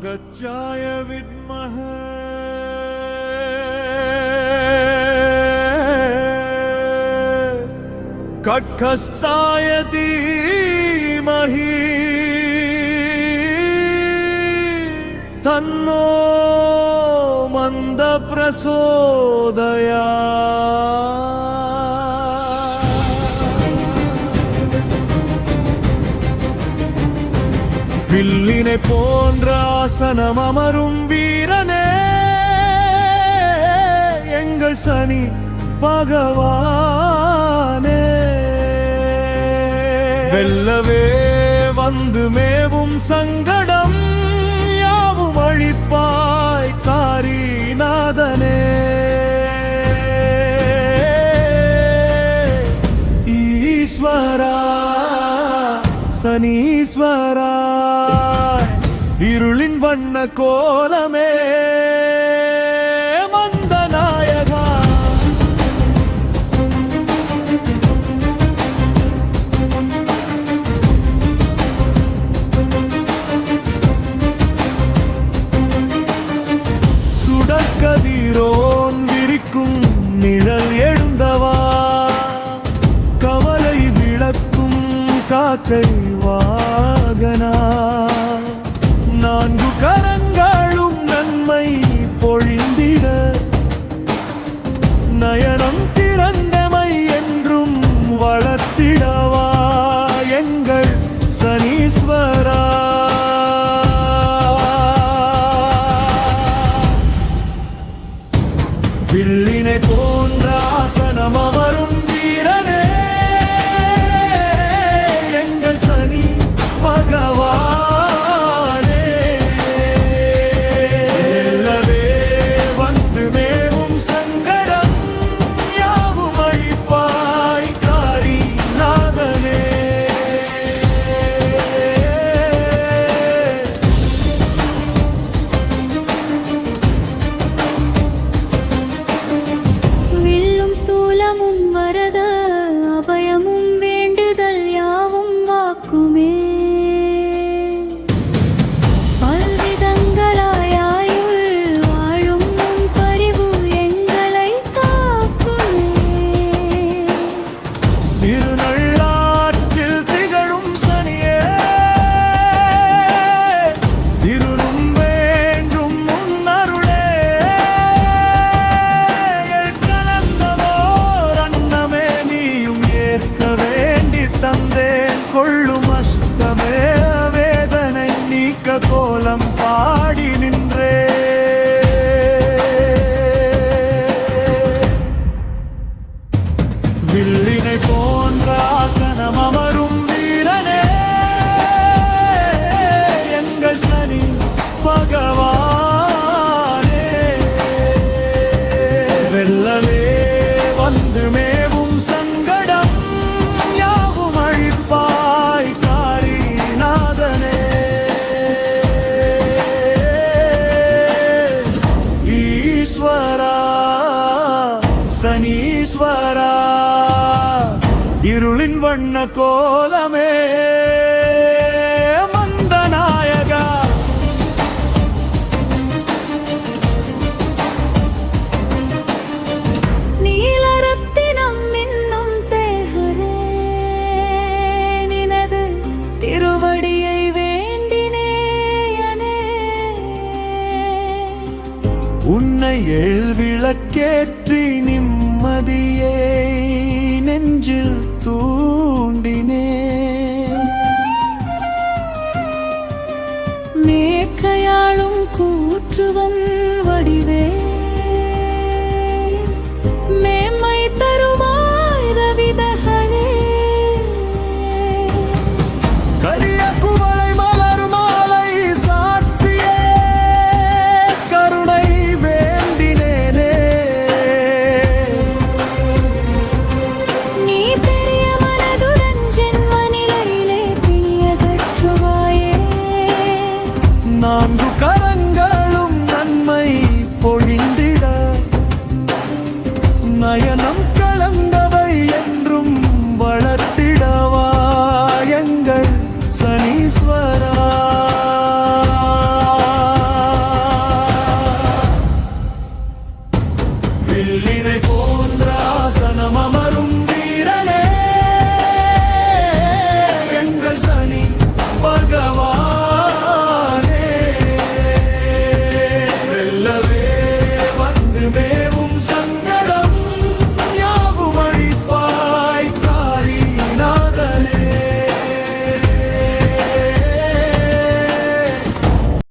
वागच्चाय विद्महे खड्गहस्ताय धीमहि तन्नो मन्दः प्रचोदयात्। வில்லினை போன்ற ஆசனம் அமரும் வீரனே எங்கள் சனி பகவானே, வெல்லவே வந்து மேவும் சங்கடம் யாவும் அழிப்பாய் காரிநாதனே। ஈஸ்வரா சனீஸ்வரா இருளின் வண்ண கோலமே மந்தநாயகா, சுடற்கதிரோன் விரிக்கும் நிழல் எழுந்தவா, கவலை விளக்கும் காக்கை வாகனா, நான்கு கரங்களும் நன்மை பொழிந்திட, நயனம் திறந்தமை என்றும் வளர்த்திடவா எங்கள் சனீஸ்வரா। வில்லினை போன்ற ஆசனம் அமரும் வீரனே எங்கள் சனி பகவானே, வெல்லவே வந்து மேவும் சங்கடம் யாவும் அழிப்பாய் காரிநாதனே। வில்லும் சூலமும் வரத அபயமும் வேண்டுதல் யாவும் வாக்குமே, பல்விதங்களாயுள் வாழும் உன் பரிவு எங்களை காக்குமே। திருநள்ளாற்றில் திகழும் சனியே திருளும் வேண்டும் உன் அருளே, கலந்தவோர் அன்னமே நீயும் ஏற்க வேண்டி தந்தேன் கொள்ளும் அஷ்டமே வேதனை நீக்க கோலம் பாடி நின்றே। வில்லினை போன்ற ஆசனம் அமரும் வீரனே எங்கள் சனி பகவானே, வெல்லவே வந்து மேவும் சங்கடம் யாவும் அழிப்பாய் காரிநாதனே। ஈஸ்வரா சனீஸ்வரா இருளின் வண்ண கோலமே மந்தநாயகா, நீலரத்தினம் என்னும் தேகரே நினது திருவடியை வேண்டினேயனே, உன்னை எழுவிளக்கேற்றி நிம்மதியை நெஞ்சில் தூண்டினே, மேற்கையாளும் கூற்றுவன் வடிவே மேன்மை தருவாய் ரவிதகரே, கரிய குவளை மலர் மாலை சாற்றியே கருணை வேண்டினேனே, நீ பெரிய மனதுடன் ஜென்ம நிலையிலே பிணியகற்றுவாயே, நான்கு கரங்களும் நன்மை பொழிந்திட, நயனம் கலந்தவை என்றும் வளர்த்திடவா எங்கள் சனீஸ்வரா। வில்லினை